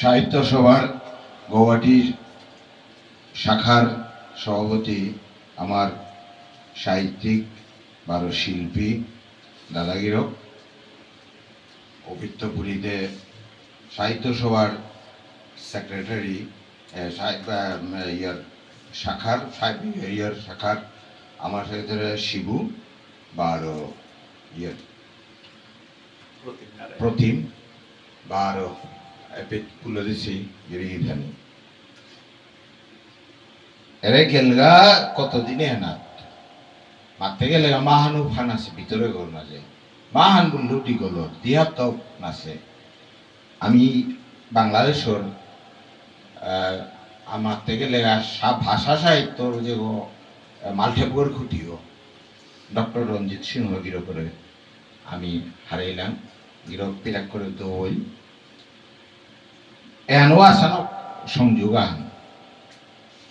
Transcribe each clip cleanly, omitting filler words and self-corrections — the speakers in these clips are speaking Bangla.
সাহিত্য সভার গৌহাটির শাখার সভাপতি আমার সাহিত্যিক বারো শিল্পী দাদাগিরক অভিত্যপুরীতে সাহিত্য সভার সেক্রেটারি শাখার আমার সেক্রেটারি শিবু বারো প্রতিম বারো পুলদিছি গিরিধানী এরে গেলগা কতদিনে হেনাত মারতে গেলে মাহানু ফান আছে ভিতরে গোল মাঝে মাহান লুটি গল দিহাত নাচে আমি বাংলাদেশের মারতে গেলে ভাষা সাহিত্যর যে মাল্টেপুর খুঁটিও ডক্টর রঞ্জিত সিংহ গিরকরে আমি হারাইলাম গিরক পিরাক করে দই এনো আসানক সংযোগ আহান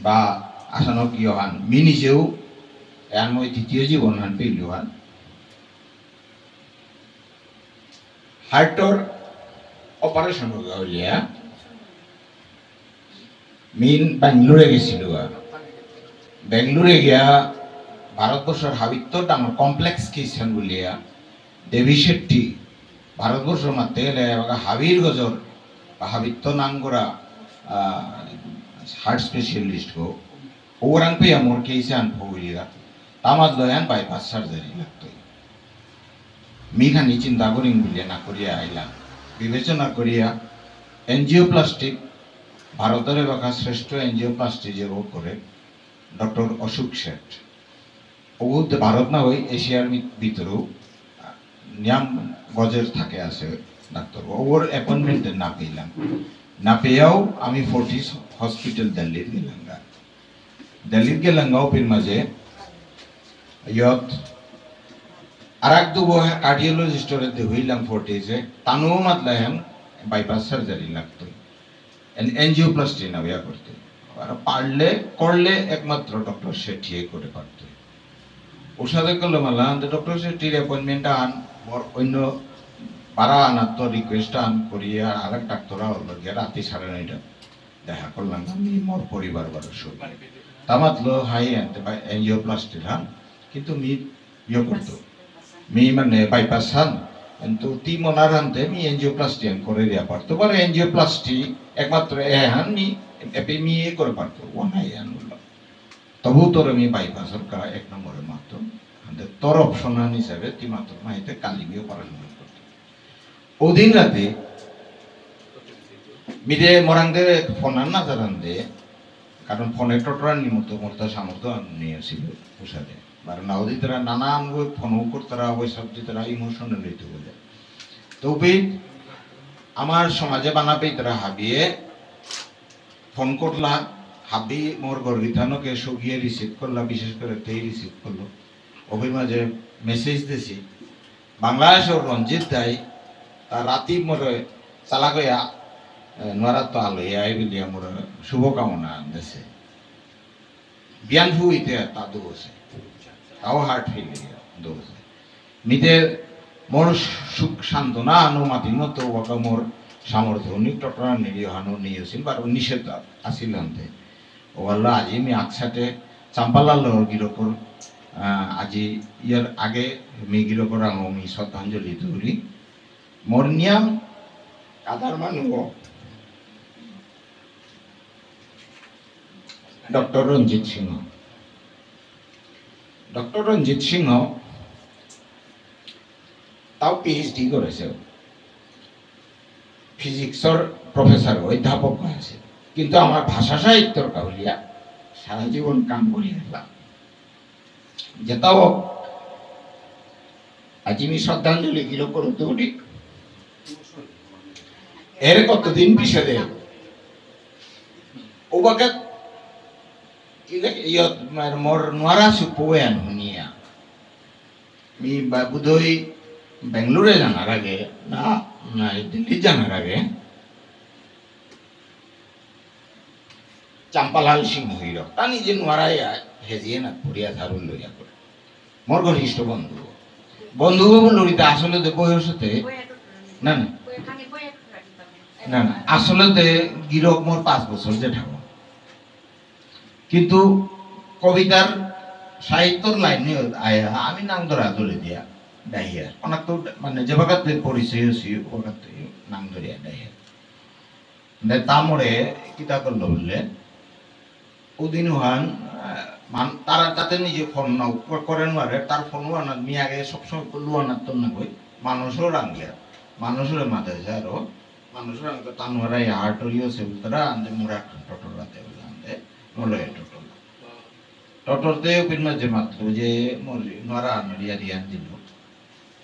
বা আসানক ইয় হান মি নিজেও এন মই তৃতীয় জীবন হান পেইল হান হার্টর অপারেশন হইলিয়া মিন বেঙ্গলোরে গেছিল বেঙ্গলোরে গিয়া ভারতবর্ষের হাবিত্তর ডাঙর কমপ্লেক্স কেসন বলিয়া দেবী শেট্টি ভারতবর্ষের মারতে গেলে হাবির গজর বা হাবিত্ত নাঙ্গরা হার্ট স্পেশালিস্ট গো ওরাং পেয়া মোর কেসে আন ভগলিরা তামাদ লয়ান বাইপাস সার্জারি লাগতো মিখানি চিন্তা করিং বলিয়া না করিয়া আইলাম বিবেচনা করিয়া এনজিওপ্লাস্টিক ভারতের বাকা শ্রেষ্ঠ এনজিওপ্লাস্টি যে করে ডক্টর অশোক শেঠ ও ভারত না ওই এশিয়ার ভিতরেও নিয়ম গজের থাকে আছে ডাক্তার ওর অ্যাপয়েন্টমেন্ট না পেলাম না পেয়েও আমি ফোর্টিস হসপিটাল দিল্লির গেলাঙ্গাও ফির মাঝে ইয়ত আর এক দু কার্ডিওলজিস্টরে হইলাম ফোর্টিসে তানুও মাতলাম বাইপাস সার্জারি লাগতো এনজিওপ্লাস্টি না ইয়া করতে আর পারলে করলে একমাত্র ডক্টর শেঠিয়ে করে পারতো ওর সাথে করলে মারলাম ডক্টর শেঠির অ্যাপয়েন্টমেন্ট আন অন্য পারা আনার তো রিকোয়েস্ট আন করিয়ে আর এক ডাক্তাররা হলো গিয়ে রাতে 9:30 দেখা করলাম আমি মোর পরিবার বারো সব তামাতলো হাই আনতে এনজিওপ্লাস্টি হান কিন্তু মি ইয়ে করতো মি মানে বাইপাস হান কিন্তু তি মনার আনতে মি এনজিওপ্লাস্টি করে দেওয়া পারতো বা এনজিওপ্লাস্টি একমাত্র হান মি এপি মি করে পারতো ও নাই আন তবু তোর আমি বাইপাসের কা 1 নম্বরের মাত্র তোর অপশন হিসাবে তুই মাত্র মাইতে কালিমিও পড়াশোনা করতো ওদিন রাতে মিদে মরাংদে ফোন আন না জানান্দে কারণ ফোনে টটরান নিমতো মরতা সামর্থ্য নিয়েছিল ওসাদে আর নাওদি তারা নানান ফোনও করতারা ওই সব তারা ইমোশনাল হইতে বলে তবে আমার সমাজে বানাবে তারা হাবিয়ে ফোন করলা হাবি মোর গর্বিতানকে সগিয়ে রিসিভ করলা বিশেষ করে তেই রিসিভ করলো ওই মাঝে মেসেজ দিছি বাংলাদেশের রঞ্জিত দাই তার রাতি মোরে চালা গয়া নোয়ারা তো আলো আই বলিয়া মোর শুভকামনা দেশে বিয়ান ফুইতে তা দোষে তাও হার্ট ফেলিয়া দোষে নিতে মোর সুখ সান্ত্বনা অনুমাতি মতো ওকে মোর সামর্থ্য অনেক টটরা নিয়ে হানো নিয়েছিল বা নিষেধ আসিল আনতে ও আল্লাহ আজি আমি একসাথে চাম্পালাল গিরকর আজি ইয়ার আগে মি গিরকর আমি শ্রদ্ধাঞ্জলি তুলি মোর নিয়াম কাদার মানুষ ডক্টর রঞ্জিত সিংহ ডক্টর রঞ্জিত সিংহ তাও পিএইচডি করেছে ফিজিক্সর প্রফেসর অধ্যাপক আছে কিন্তু আমার ভাষা সাহিত্যর কাউলিয়া সারা জীবন কাম করি গেলাম যেটাও আজ আমি শ্রদ্ধাঞ্জলি কিলো করতে উঠি এর কতদিন পিছনে ওবাকে মোর নোয়ারা সুপোয়ান শুনিয়া আমি বুধই বেঙ্গলোরে জানার আগে না দিল্লি জানার আগে চাম্পালাল সিংহ হীরক তা নিজে নোয়ারাই হেজিয়ে না পড়িয়া ধারুল লইয়া করে মোর ঘনিষ্ঠ বন্ধু বন্ধু লড়িতে আসলে বয়সতে না না না না আসলে গিরক মোর 5 বছর যে ঠাকুর কিন্তু কবিতার সাহিত্যর লাইনে আয়া আমি নাম ধরে দিয়া ডাইয়া অনেক তো মানে যে ভাগাতে পরিচয় হয়েছি ওখানে নাম ধরিয়া ডাইয়া তামরে কিতা করলো বললে ওদিন হান তারা তাতে নিজে ফোন করেন মারে তার ফোন আনার মি আগে সবসময় লুয়ানার তো না কই মানুষও রাঙ্গিয়া মানুষের মাথায় যায় আরো মানুষের রাঙ্গে তানোয়ারাই হার্টরিও সে উত্তরা আনতে মোরা টটর রাতে বলে আনতে মলয় টটর টটরতে পিনমা যে মাত্র যে মরি নোয়ারা আনরিয়া রিয়ান দিল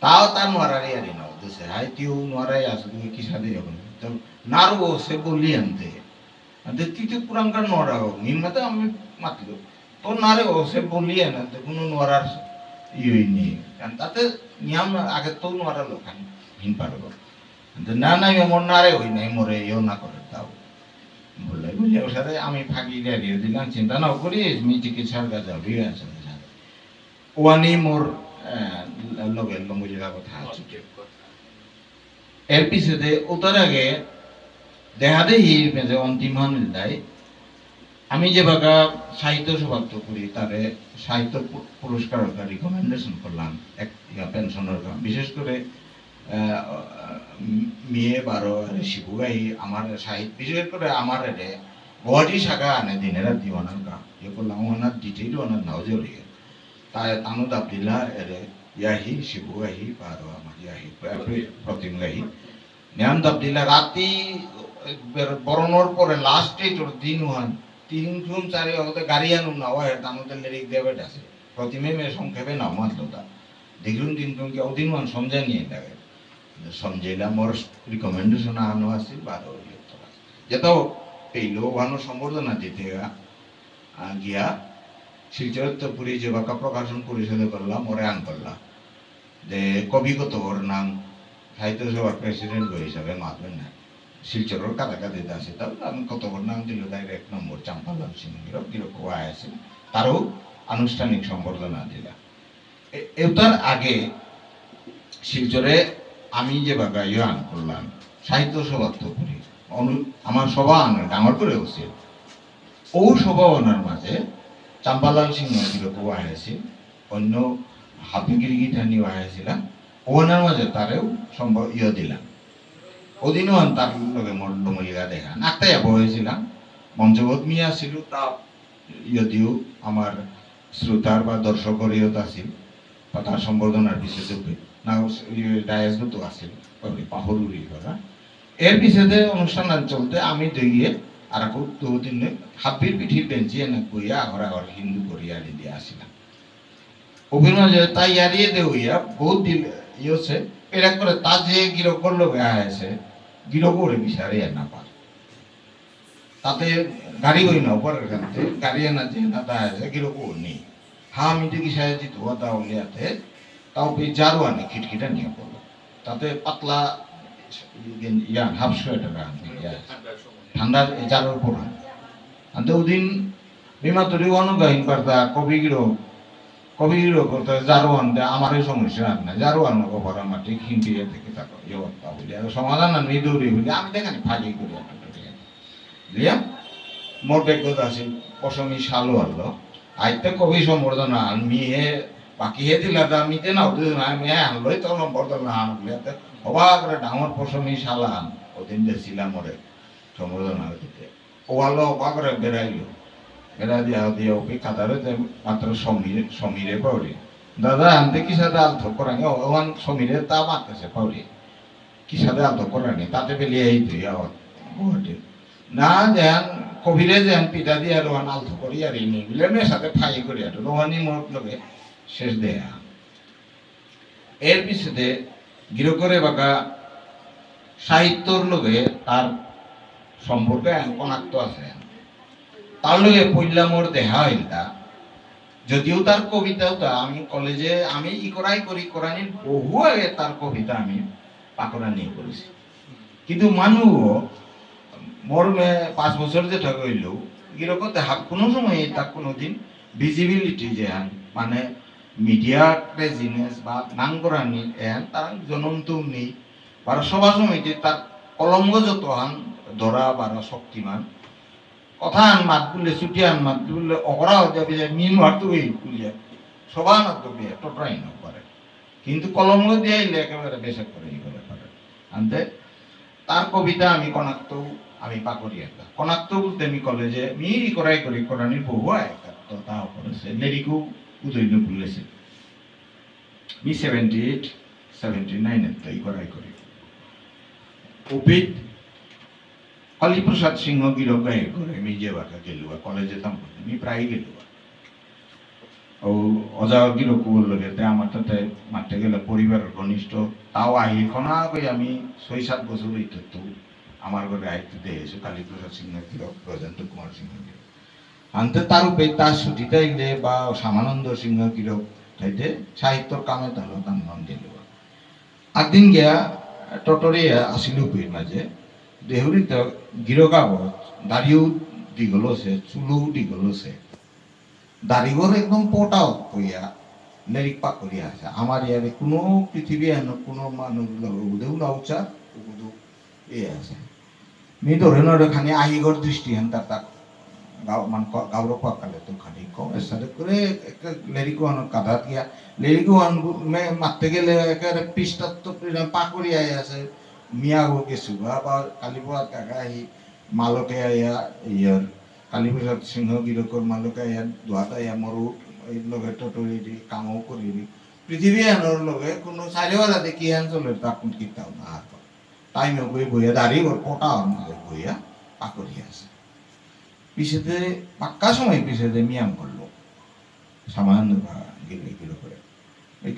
তাও তার নোয়ারা রিয়া রি নাও দেশে হাই তিউ নোয়ারাই আসবে কি সাদে যখন তো নারো সে বলি আনতে আনতে তিতে পুরাঙ্কার নোয়ারা হোক নিম্নতে আমি মাতল তো নারে ও সে বলি আনতে কোনো নোয়ারার ইয়ে নেই কারণ তাতে নিয়ম আগে তো নোয়ারা লোকান হিন পারবো না না এমন নারে হই নাই মরে ইও না করে তাও বললে বুঝে ওর সাথে আমি ফাঁকি দিয়ে দিলাম চিন্তা না করিস মি চিকিৎসার কাজ যাবি আছে ওয়ানি মোর লগের লম্বুজিরা কথা আছে এর পিছনে উত্তর আগে দেখা দেই যে অন্তিম হানিল দেয় আমি যে বাগা সাহিত্য সভাত্ব করি তারে সাহিত্য পুরস্কার রিকমেন্ডেশন করলাম এক পেনশনের বিশেষ করে মেয়ে 12 শিবুগাই আমার সাহিত্য বিশেষ করে আমার এতে গুয়াহাটি শাখা আনে দিনের দিওয়ানার গা ইয়ে করলাম ওনার ডিটেইল ওনার নাও জড়িয়ে তাই তানুদ আব্দুল্লাহ এরে ইয়াহি শিবুগাহি 12 আমার ইয়াহি প্রতিম গাহি নিয়ামদ আব্দুল্লাহ রাতি বরণর পরে লাস্টে তোর দিন হন 3-4 হতে গাড়ি আনু না হয় তানুদের লিরিক দেবে আছে প্রতিমে মে সংক্ষেপে নাও মাত্র তা দেখুন দিন কি ওদিন মান সমঝা নিয়ে লাগে समझेला मोर रिकमेंडेशन आनो आसी 12 যেটা পেইলো ওয়ানো সম্বর্ধনা দিতেগা গিয়া শিলচরপুরি যে বাঁকা প্রকাশন পরিষদে করলাম ওরে আন করলাম যে কবিগত ওর নাম সাহিত্য সভার প্রেসিডেন্ট হিসাবে মাতবেন না শিলচরের কাছাকাছি আছে তাও আমি কত ওর নাম দিল তাই 1 নম্বর চাম্পালাল সিং গিরক আছে তারও আনুষ্ঠানিক সম্বর্ধনা দিলা এটার আগে শিলচরে আমি যে বাগা ইয়ান করলাম সাহিত্য সভাত্ব করি আমার সভা আনার ডাঙর করে উচিত ও সভা আনার মাঝে চাম্পালাল সিং গিরক আছে অন্য হাফিগিরি গিঠানি আছিলাম ওনার মাঝে তারেও সম্ভব ইয়ে দিলাম ওদিনও তার লগে মল্লমলিকা দেখা নাকতে যাব হয়েছিলাম মঞ্চবোধ মিয়া ছিল তা ইয়দিও আমার শ্রোতার বা দর্শকের ইয়ত আছিল বা তার সম্বর্ধনার বিষয়তে না ডায়াসগত আছিল পাহরুরি করা এর পিছনে অনুষ্ঠান চলতে আমি দিয়ে আর দুদিন হাবির পিঠির বেঞ্চি এনে কইয়া আগর আগর হিন্দু করিয়া দিয়ে আসিলাম অভিনয় তাই ইয়ারিয়ে দেউইয়া বহুত দিন ইয়েছে এরা করে তা যে গিরক করলো আছে গিরক করে বিচারে না পার তাতে গাড়ি হই না পরে এখানে গাড়ি আনা যে না তা আছে গিরক নেই হ্যাঁ আমি দেখি সাহায্য ধোয়া তা উলিয়াতে তাও জারু আনে খিটখিটা নিয়ে পড়লো তাতে পাতলা ইয়ান হাফ সোয়েটার ঠান্ডা জারুর পড়া আনতে ওদিন বিমা তরি অনুগাহীন করতা কবিগিরো করতে জারু আনতে আমারই সমস্যা আর না জারু আনো কবার আমার ঠিক হিন্দি থেকে থাকো ইয়তা বলি আর সমাধান আনি দৌড়ি বলি আমি দেখানি ফাঁকি করি লিয়া মোর বেগত আছে পশমি শালো আনলো আইতে কবি সম্বর্ধনা আমি হে বাকি হে দিলা মিতে না আমি আনলোই তো সম্বর্ধনা আনলে অবাক করে ডাঙর পশমি শালা আন ওদিন দেখছিলাম ওরে সম্বর্ধনা দিতে ওয়ালো অবাক করে বেড়াইলো বেড়া দিয়া দিয়ে ওকে কাতারে মাত্র সমীরে পাউরি দাদা আনতে কি সাথে আলতো করানি ওয়ান সমীরে তা মারতেছে পাউরি কি সাথে আলতো করানি তাতে বেলিয়ে এই তুই গুয়াহাটি না দেন কবিরে যেন পিতা দিয়ে রোহান আলতো করি আর এই নেই বলে মেয়ের সাথে ফাই করি আর রোহানি মোট লোকে শেষ দেয়া এর পিছনে গিরকরে বাঁকা সাহিত্যর লোকে তার সম্পর্কে অনাক্ত আছে তার লগে পইলা মোর দেখা হইতা যদিও তার কবিতাটা আমি কলেজে আমি ই করাই করি কোরআনির বহু আগে তার কবিতা আমি পাকরানি করেছি কিন্তু মানুষ মোর 5 বছর যে ঠক হইল এরকম দেখা কোনো সময় তার কোনোদিন ভিজিবিলিটি যে মানে মিডিয়া প্রেজিনেস বা নাম করানি এন তার জনন্ত নেই বা সবার সময় তার কলঙ্গ যত হান ধরা বারা শক্তিমান কথা আন মাত বললে ছুটি আন মাত বললে অকরা হয়ে যাবে যে মিন মারতে হই বুঝে সবাই না তো বিয়ে টোটাই না পারে কিন্তু কলঙ্গ দিয়ে আইলে একেবারে বেশক করে ই করে পারে আনতে তার কবিতা আমি কনাক্ত আমি পাকড়ি একটা কনাক্ত বলতে আমি কলেজে মিরি করাই করি কোরআনির বহু একটা তো তাও করেছে লেরিকও উদয় বলেছে মি 78 79 এর তাই করাই করি উপিত কালীপ্রসাদ সিংহ গিরক গায়ে করে নিজে বাঁকা গেলুয়া কলেজে যেতাম আমি প্রায় গেলুয়া ও অজা গিরক বললো যেতে আমার তাতে মারতে গেলে পরিবারের ঘনিষ্ঠ তাও আহি খনা কই আমি 6-7 বছর হইতো তো আমার ঘরে আইতে দিয়েছে কালীপ্রসাদ সিংহ গিরক ব্রজেন্দ্র কুমার সিংহ গিরক আনতে তার উপরে তার ছুটিতে আইলে বা শ্যামানন্দ সিংহ গিরক তাইতে সাহিত্যর কামে তাহলে তার নাম দিল একদিন গিয়া টটরিয়া আসিল উপীর মাঝে দেহুরিত গিরকাবত দাড়িও দীঘল আছে চুলও দীঘল আছে দাড়িগর একদম পোটাও কইয়া লেরিক পাক করিয়া আছে আমার ইয়ারে কোনো পৃথিবী এন কোনো মানুষ উদেও লাউচা উদু এ আছে মি ধরে নড়ে খানি আহিগর দৃষ্টি হেন তার গাউরব পাকালে তো খানি কম এর সাথে করে একটা লেরিকোয়ান কাঁধা দিয়া লেরিকোয়ান মারতে গেলে একেবারে পৃষ্ঠা তো পাকড়ি আই আছে মিয়া গো গেছু বা কালীপ্রসাদ কাকা আহি মালকে আইয়া ইয়ার কালীপ্রসাদ সিংহ গিরকর মালকে আইয়া দোয়াত আইয়া মরু এই লগে টটরি দি কামও করিবি পৃথিবী আনোর লগে কোনো চারিওয়ালা দেখি আন চলে তা কোন কিতাও না আর টাইমে বই বইয়া দাঁড়ি ওর পোটা ওর মাঝে বইয়া পাকড়ি আছে পিছেতে পাক্কা সময় পিছেতে মিয়াম করলো সামান্য গিরে গিরো করে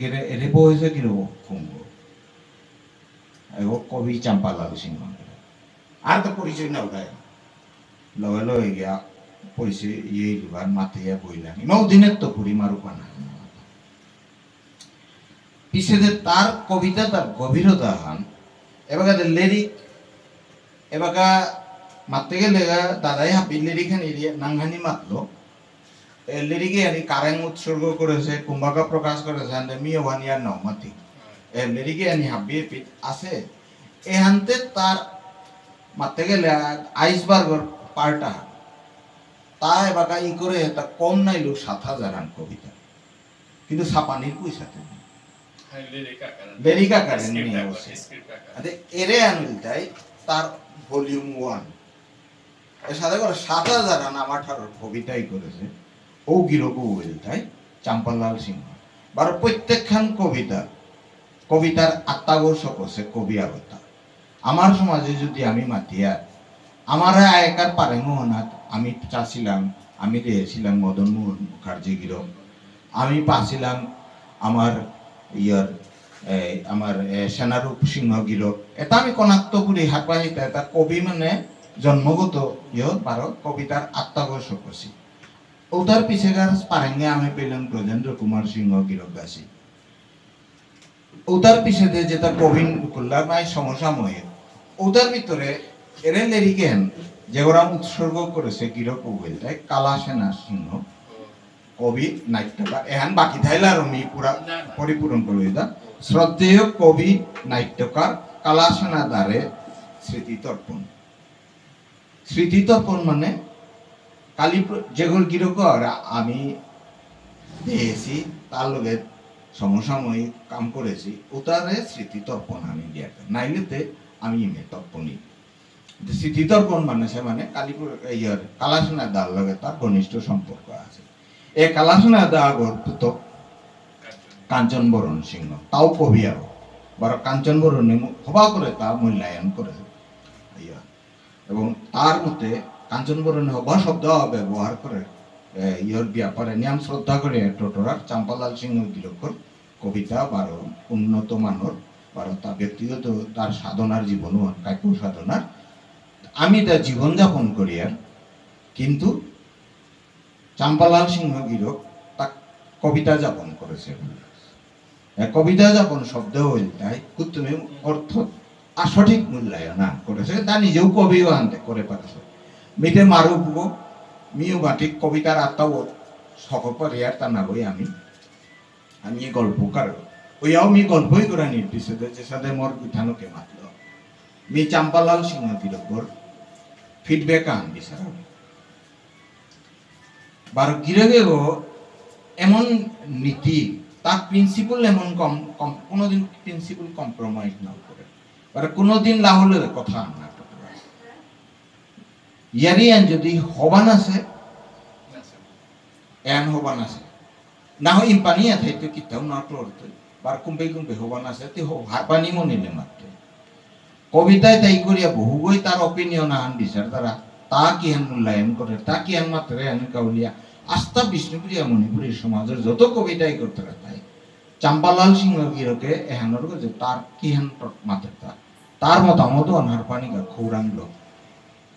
গিরে এরে বইছে গিরো কুম্ভ কবি চাম্পালাল সিংহ আর তো পরিচয় নাও গায়ে লগে লগে গিয়া পরিচয় ইয়ে দুবার মাথিয়া বইলাম ইমাও দিনের তো পুরি মারু পানা পিছেতে তার কবিতা তার গভীরতা হান এবার লেরিক এবার মারতে গেলে দাদাই হাপি লেরিখান এরিয়া নাংহানি মাতলো লেরিকে আনি কারেং উৎসর্গ করেছে কুম্ভাকা প্রকাশ করেছে মিও ওয়ানিয়ার নাও মাতি লেরিকে আনি হাবি আছে এহান্তে তার মারতে গেলে আইসবার্গর পার্টা তা এবার ই করে তা কম নাইলো 7,000 আন কবিতা কিন্তু ছাপানির পয়সাতে লেরিকা কারেন নিয়ে বসে এরে আনবিলটাই তার ভলিউম 1 এর সাথে করে 7,000 আন আমার ঠাকুর কবিতাই করেছে ও গিরকু বলতাই চাম্পালাল সিংহ বার প্রত্যেকখান কবিতার আত্মাগোষক আছে কবি আবতা আমার সমাজে যদি আমি মাতিয়া আমার আয়কার পারেঙ্গ হনাত আমি চাচ্ছিলাম আমি দিয়েছিলাম মদন মোহন মুখার্জি গিরক আমি পাচ্ছিলাম আমার ইয়ার আমার সেনারূপ সিংহ গিরক এটা আমি কনাক্ত করি হাতবাহিতা এটা কবি মানে জন্মগত ইয়ত ভারত কবিতার আত্মাগোষক আছে ওটার পিছেকার পারেঙ্গে আমি পেলাম ব্রজেন্দ্র কুমার সিংহ গিরক গাছি ওটার পিছেতে যেটা কবিন করলাম সমসাময়িক ওটার ভিতরে এরে লেরিকেন যেগুলা উৎসর্গ করেছে গিরক বলতাই কালা সেনা সিংহ কবি নাট্যকার এহান বাকি থাইলে আর আমি পুরা পরিপূরণ করে দিতাম শ্রদ্ধেয় কবি নাট্যকার কালা সেনা দ্বারে স্মৃতিতর্পণ মানে কালী যেগুলো গিরক আমি দিয়েছি তার লগে সমসাময়িক কাম করেছি ওটারে স্মৃতিতর্পণ আমি দিয়ে নাইলেতে আমি ইমে তর্পণী স্মৃতিতর্পণ মানে সে মানে কালীপুর ইয়ার কালাসোনা দার লগে তার ঘনিষ্ঠ সম্পর্ক আছে এই কালাসোনা দা গর্ত কাঞ্চন বরণ সিংহ তাও কবি আর বড় কাঞ্চন বরণ হবা করে তা মূল্যায়ন করে এবং তার মতে কাঞ্চন বরণ হবা শব্দ ব্যবহার করে ইয়র ব্যাপারে নিয়ম শ্রদ্ধা করে টোটরার চাম্পালাল সিংহ গিরকর কবিতা বারো উন্নত মানর বারো তা ব্যক্তিগত তার সাধনার জীবন কাব্য সাধনার আমি তার জীবনযাপন করি আর কিন্তু চাম্পালাল সিংহ গিরক তা কবিতা যাপন করেছে কবিতা যাপন শব্দ হইল তাই তুমি অর্থ সঠিক মূল্যায়ন করেছে তা নিজেও কবিও আনতে করে পারছে মিটে মারু মিও বাটিক কবিতার আত্মাবোধ সকপারিয়ার তা না বই আমি গল্পকার ওইয়াও মি গল্পই করে নির্দিষ্ট যে সাথে মোর পিঠানোকে মাতল মি চাম্পালাল সিংহ গিরকর ফিডব্যাক আন বিচার বার গিরগে এমন নীতি তার প্রিন্সিপাল এমন কোনোদিন প্রিন্সিপাল কম্প্রোমাইজ না করে বার কোনোদিন লাহলের কথা না ইয়ারিয়ান যদি হবান আছে এন হবান আছে না হয় ইম্পানি আছে তো কিতাও না করতে বার কুম্বে হবান আছে তে হারপানি মনিলে মাত্র কবিতায় তাই করিয়া বহুগই তার অপিনিয়ন আন বিচার তারা তা কি হেন মূল্যায়ন করে তা কি হেন মাত্র হেন কাউলিয়া আস্থা বিষ্ণুপ্রিয়া মণিপুরের সমাজের যত কবিতাই করতে তাই চাম্পালাল সিংহ গিরকে এহানোর যে তার কি হেন মাত্র তার মতামত অনার পানিকা খৌরাংল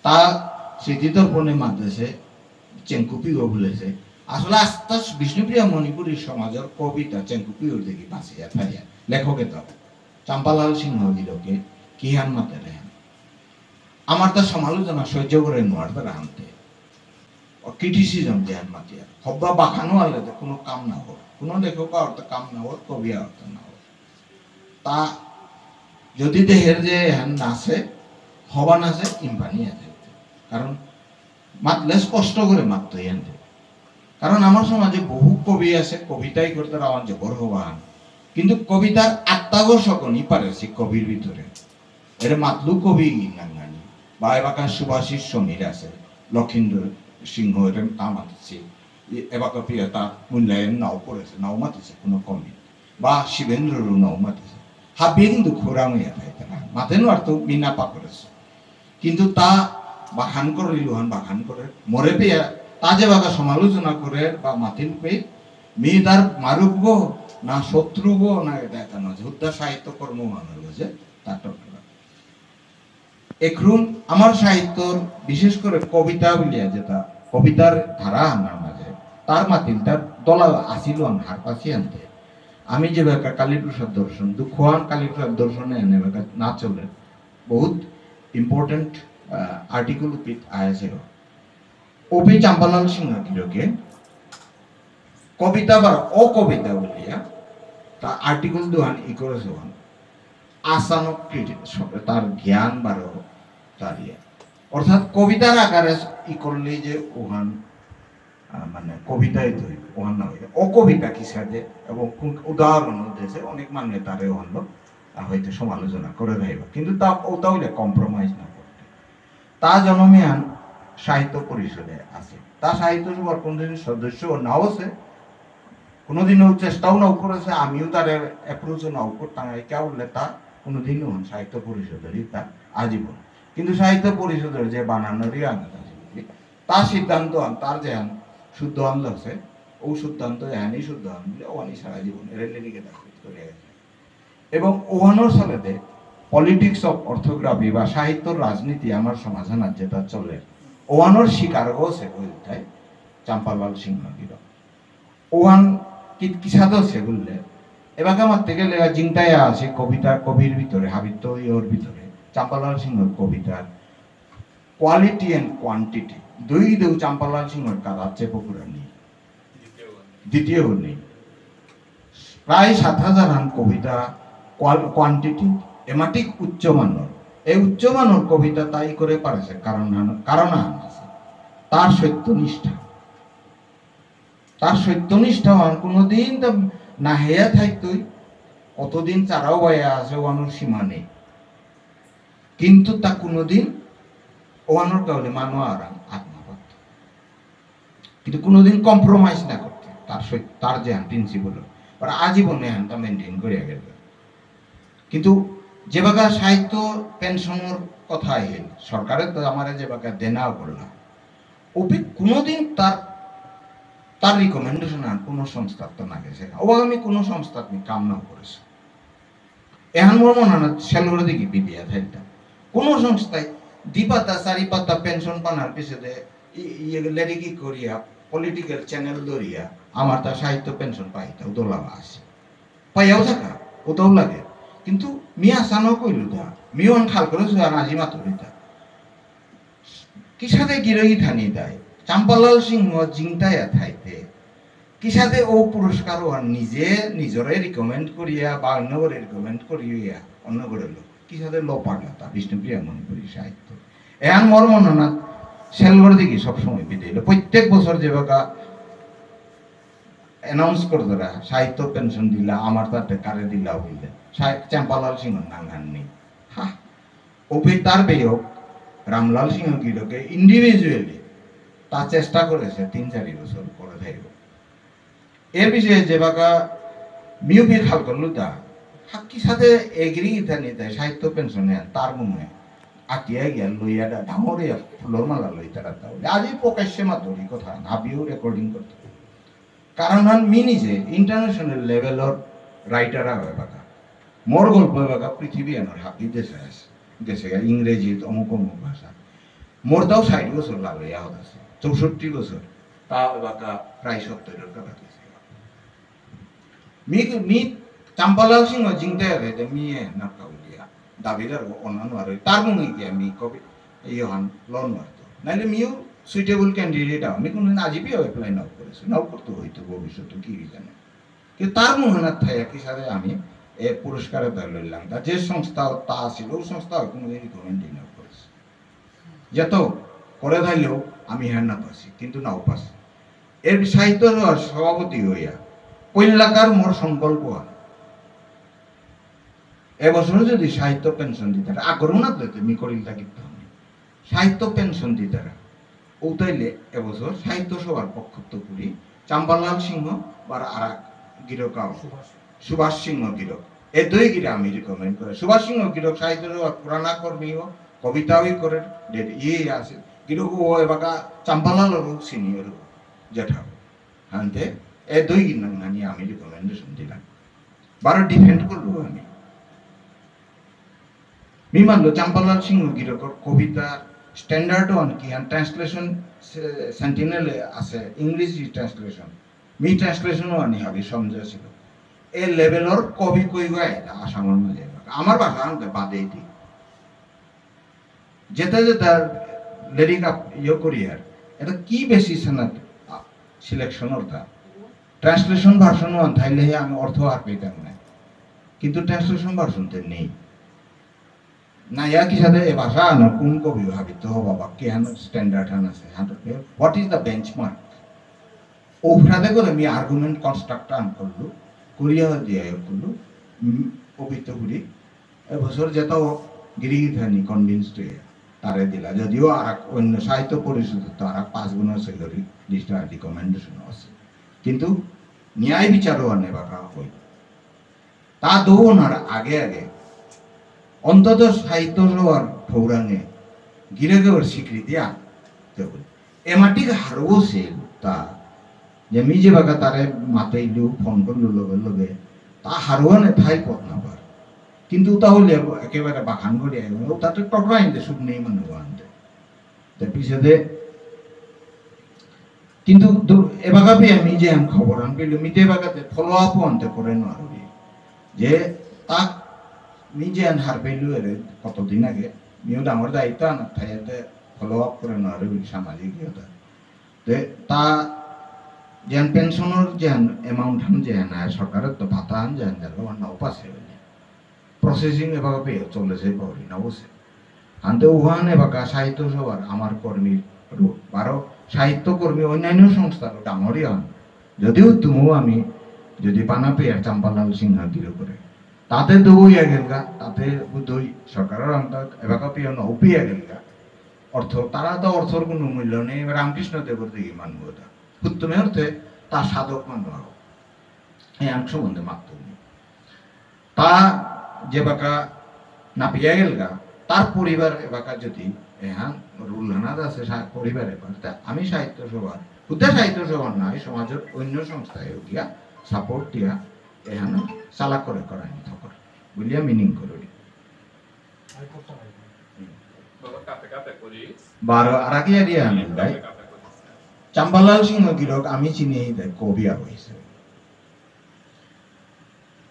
তা স্মৃতিতর্পণে মাদ্রাসে চেঙ্কুপিও বলেছে আসলে আস্থা বিষ্ণুপ্রিয়া মণিপুরের সমাজের কবিতা চেঙ্কুপিওর দেখি বাঁচিয়া থাইয়া লেখকে তো চাম্পালাল সিংহ গিরকে কি হান মাতে রেহেন আমার তার সমালোচনা সহ্য করে নোয়ার তারা আনতে ক্রিটিসিজম দেন মাতিয়া হব্বা বাখানো আলে কোনো কাম না হোক কোনো লেখক অর্থ কাম না হোক কবি অর্থ না হোক তা যদি দেহের যে হ্যান নাচে হবা নাচে ইম্পানি আছে কারণ মাতলে স্পষ্ট করে মাত্র এনতে কারণ আমার সমাজে বহু কবি আছে কবিতাই করতে রাওয়ান জবর হবান কিন্তু কবিতার আত্মাবশ্যকনই পারে সে কবির ভিতরে এর মাতলু কবি নাঙ্গানি বা এবাকার সুভাষিস সমীর আছে লক্ষিন্দর সিংহ এর নাম আছে এবাকা প্রিয়া তা মূল্যায়ন নাও করেছে নাও মাতিছে কোনো কমি বা শিবেন্দ্ররও নাও মাতিছে হাবিয়ে কিন্তু খোরাং হইয়া থাকে তারা মাতেন আর তো মিনা পা করেছে কিন্তু তা বাখান করে লিলুহান বাখান করে মরে পেয়া তা যে বাকা সমালোচনা করে বা মাতিল পেয়ে মেয়ে তার মারুক গো না শত্রু গো না দেখানো যোদ্ধা সাহিত্য কর্ম মানার গেছে তার একরুম আমার সাহিত্যর বিশেষ করে কবিতা বলিয়া যেটা কবিতার ধারা আনার মাঝে তার মাতিলটার দলা আসিল হার পাশি আনতে আমি যে বেকা কালীপ্রসাদ দর্শন দুঃখান কালীপ্রসাদ দর্শনে এনে বেকা না চলে বহুত ইম্পর্টেন্ট আর্টিকেল আয়েছিল ওপি চাম্পালাল সিংহ গিরকে কবিতা বা অকবিতা বলিয়া তা আর্টিকেল দুহান ই করেছে আসানক তার জ্ঞান বারো তার অর্থাৎ কবিতার আকারে ই করলে যে ওহান মানে কবিতায় তৈরি ওহান না হইলে অকবিতা কি সাথে এবং উদাহরণ দিয়েছে অনেক মানুষ তারে ওহান হয়তো সমালোচনা করে রইব কিন্তু তা ওটা হইলে কম্প্রোমাইজ না করতে তা জনমিয়ান সাহিত্য পরিষদে আছে তা সাহিত্য সভার কোনদিন সদস্য নাও আছে কোনোদিনও চেষ্টাও নাও করেছে আমিও তার অ্যাপ্রোচও নাও করতাম কে বললে তা কোনোদিনও সাহিত্য পরিষদেরই তা আজীবন কিন্তু সাহিত্য পরিষদের যে বানানোরই আনন্দ তার সিদ্ধান্ত তার যে শুদ্ধ আনন্দ আছে ও সিদ্ধান্ত এহানি শুদ্ধ আনলে ওয়ানি সারা জীবন রেলেরিকে করে গেছে এবং ওয়ানোর সালেতে পলিটিক্স অফ অর্থোগ্রাফি বা সাহিত্যর রাজনীতি আমার সমাধান যেটা চলে ওয়ানোর শিকার হচ্ছে ওইটাই চাম্পালাল সিংহ গির ওয়ান কিসাদ সেগুললে এবার মারতে গেলে জিনটাই আছে কবিতা কবির ভিতরে হাবিত্য ইয়োর ভিতরে চাম্পালাল সিংহর কবিতার কোয়ালিটি এন্ড কোয়ান্টিটি দুই দেউ চাম্পালাল সিংহর কাজ আছে পুকুরা নেই দ্বিতীয় নেই প্রায় 7,000 রান কবিতা কোয়ান্টিটি এমাটিক উচ্চমানের এই উচ্চমানের কবিতা তাই করে পারেছে কারণ আছে তার সত্যনিষ্ঠা কোনোদিন না হেয়া থাকতই কতদিন চারাও বয়া আছে ওয়ানোর সীমা নেই কিন্তু তা কোনোদিন ওয়ানোর কাউলে মানো আরাম আত্মপাত কিন্তু কোনোদিন কম্প্রোমাইজ না করতে তার যে প্রিন্সিপাল আর আজীবনে তা মেনটেন করিয়া গেল কিন্তু যে বাগা সাহিত্য পেনশনের কথা আহিল সরকারের তো আমার যে বাগা দেনাও করলাম ওপি কোনোদিন তার রিকমেন্ডেশন আর কোনো সংস্থার তো না গেছে আমি কোনো সংস্থার কাম নাও করেছে এখন মোর মনে হয় সেলুরে দেখি বিবিয়া থাকতাম কোনো সংস্থায় দ্বিপাতা চারিপাতা পেনশন পানার পিছনে লেডি কি করিয়া পলিটিক্যাল চ্যানেল ধরিয়া আমার তার সাহিত্য পেনশন পাইতাও দোলাবা আছে পাইয়াও থাকা ওটাও লাগে কিন্তু মিয়া সানো কইল দা মিয়ন খাল করে আজি মাতুরিতা কিসাতে গিরই থানি দেয় চাম্পালাল সিংহ জিংটায়া থাইতে কিসাতে ও পুরস্কার নিজে নিজরে রিকমেন্ড করিয়া বা অন্য করে রিকমেন্ড করিয়া অন্য করে কি সাথে লো পাগলা তা বিষ্ণুপ্রিয়া মণিপুরী সাহিত্য এহান মোর মনে সেলগর দিকে সবসময় বিদায় প্রত্যেক বছর যে বাকা অ্যানাউন্স করে তারা সাহিত্য পেনশন দিলা আমার তাতে কারে দিলা হইলে চাম্পালাল সিংহ নাঙ্গান নেই হ্যাঁ ওপি তার বেয়ক রামলাল সিংহ গিরকে ইন্ডিভিজুয়ালি তা চেষ্টা করেছে 3-4 বছর করে থাকব এর বিষয়ে যে বাকা মিউপি খাল করল তা হাক্কি সাথে এগ্রি ইথা নিতে সাহিত্য পেনশনে তার মনে আটিয়া গিয়া লইয়া ডাঙরিয়া ফুলর মালা লই তারা আজই প্রকাশ্যে মাত্রই কথা নাবিও রেকর্ডিং করতে কারণ মি নিজে ইন্টারন্যাশনাল লেভেলর রাইটার হয় বাকা মোর গল্প বাকা পৃথিবী এনার হাবি দেশে আছে দেশে ইংরেজি অমুক অমুক ভাষা মোর তাও 60 বছর লাগলো ইয়াদ আছে 64 বছর তা বাকা প্রায় 70 কথা আছে মি চাম্পালাল সিংহ জিংতে রে মিয়ে নাকাউ দিয়া দাবিদার অন্যান্য আর তার মনে গিয়া মি কবি ইহান লন মারতো নাইলে মিও সুইটেবল ক্যান্ডিডেট আমি কোনদিন আজীবী অ্যাপ্লাই নাও করেছি নাও করতে হইতো ভবিষ্যতে কি জানে কিন্তু তার মনে থাকে কি সাথে আমি এ পুরস্কারের দল লইলাম তা যে সংস্থা তা ছিল ওই সংস্থা কোনোদিন রিকমেন্ড নাও করেছে যত করে থাইলেও আমি হ্যাঁ না পাচ্ছি কিন্তু নাও পাচ্ছি এর সাহিত্য সভাপতি হইয়া পৈলাকার মোর সংকল্প এবছর যদি সাহিত্য পেনশন দিতে আগ্রহ না দিতে মি করিল থাকি সাহিত্য পেনশন দিতে ও তাইলে এবছর সাহিত্য সভার পক্ষত্ব করি চাম্পালাল সিংহ বা আর গিরকাও সুভাষ সিংহ গিরক এই দুই গিরা আমি রিকমেন্ড করে সুভাষ সিংহ গিরক সাহিত্য সভা পুরানা কর্মীও কবিতাও করে ইয়ে আছে গিরক ও এবাকা চাম্পালাল সিনিয়র জেঠা হানতে এই দুই গিনানি আমি রিকমেন্ডেশন দিলাম বারো ডিফেন্ড করবো আমি মিমানলো চাম্পালাল সিংহ গিরকর কবিতা স্ট্যান্ডার্ড ওয়ান কি ট্রান্সলেশন সেন্টিনেলে আছে ইংরেজি ট্রান্সলেশন মি ট্রান্সলেশনও আনি হাবি সমঝা ছিল এই লেভেলর কবি কই গায় আসামের মাঝে আমার ভাষা আনতে বাদেই দি যেতে যেতে লিরিক আপ ইয়ে করি আর এটা কি বেশি সেনাত সিলেকশন অর্থাৎ ট্রান্সলেশন ভার্সন ওয়ান থাইলে আমি অর্থ আর পেতাম না কিন্তু ট্রান্সলেশন ভার্সনতে নেই না ইয়া কি সাথে এ ভাষা না কোন কবি ভাবিত বাবা কি হান স্ট্যান্ডার্ড হান আছে হোয়াট ইজ দ্য বেঞ্চমার্ক ওফরাদে করে আমি আর্গুমেন্ট কনস্ট্রাক্ট আন করলো করিয়া দিয়ে করলো কবিত করি এবছর যেত গিরিগিথানি কনভিন্সড হয়ে তারে দিলা যদিও আর অন্য সাহিত্য পরিষদ তো আর 5 গুণের সেলরি লিস্ট আর রিকমেন্ডেশন আছে কিন্তু ন্যায় বিচারও আনে বাকা হই তা দৌনার আগে আগে অন্তত সাহিত্য সভার ফৌরাঙে গিরে গেবার স্বীকৃতি আনতে হবে এমাটিক হারবো সে তা যে মি যে বাকা তারে মাতাইলু ফোন করলু লগে লগে তা হারোয়ানে ঠাই পথ না পার কিন্তু তাহলে একেবারে বাখান করে তাতে টকরা আনতে সুখ নেই মানুষ আনতে পিছনে কিন্তু এবাগাবে আমি যে খবর আন পেল মিতে বাগাতে ফলো আপও আনতে করে নারবি যে তা নিজে আন হার পেলু এর কতদিন আগে মিও ডাঙর দায়িত্ব আনা ঠাইতে ফলো আপ করে নারবি সামাজিক ইয়েটা তা যেন পেনশনের যেন অ্যামাউন্ট হান যেন সরকারের তো ভাতা হান যেন নাও পাশে প্রসেসিং এভাবে চলেছে পারি না বসে আনতে উহান এবাকা সাহিত্য সভার আমার কর্মীর রূপ বারো সাহিত্য কর্মী অন্যান্য সংস্থার ডাঙরই হন যদিও তুমিও আমি যদি পানা পেয়ে চাম্পালাল সিংহ দিল করে তাতে দৌড়িয়া গেলগা তাতে দই সরকারের অন্তর এবাকা পেয়ে নৌপিয়া গেলগা অর্থ তারা তো অর্থর কোনো মূল্য নেই রামকৃষ্ণ দেবর দিকে মানব ওটা উত্তমে অর্থে তার সাধক মানব এই অংশ বন্ধে মাত্র তা যে বাকা না পেয়ে গেলগা তার পরিবার এবাকা যদি হ্যাঁ রুল হানাদ আছে পরিবারে আমি সাহিত্য সভা উদ্যা সাহিত্য সভা নয় সমাজের অন্য সংস্থায় গিয়া সাপোর্ট দিয়া এখানে চালাক করে করাই থকর বুঝলিয়া মিনিং করি বারো আর আগে দিয়ে আমি ভাই চাম্পালাল সিংহ গিরক আমি চিনি দেয় কবি হয়েছে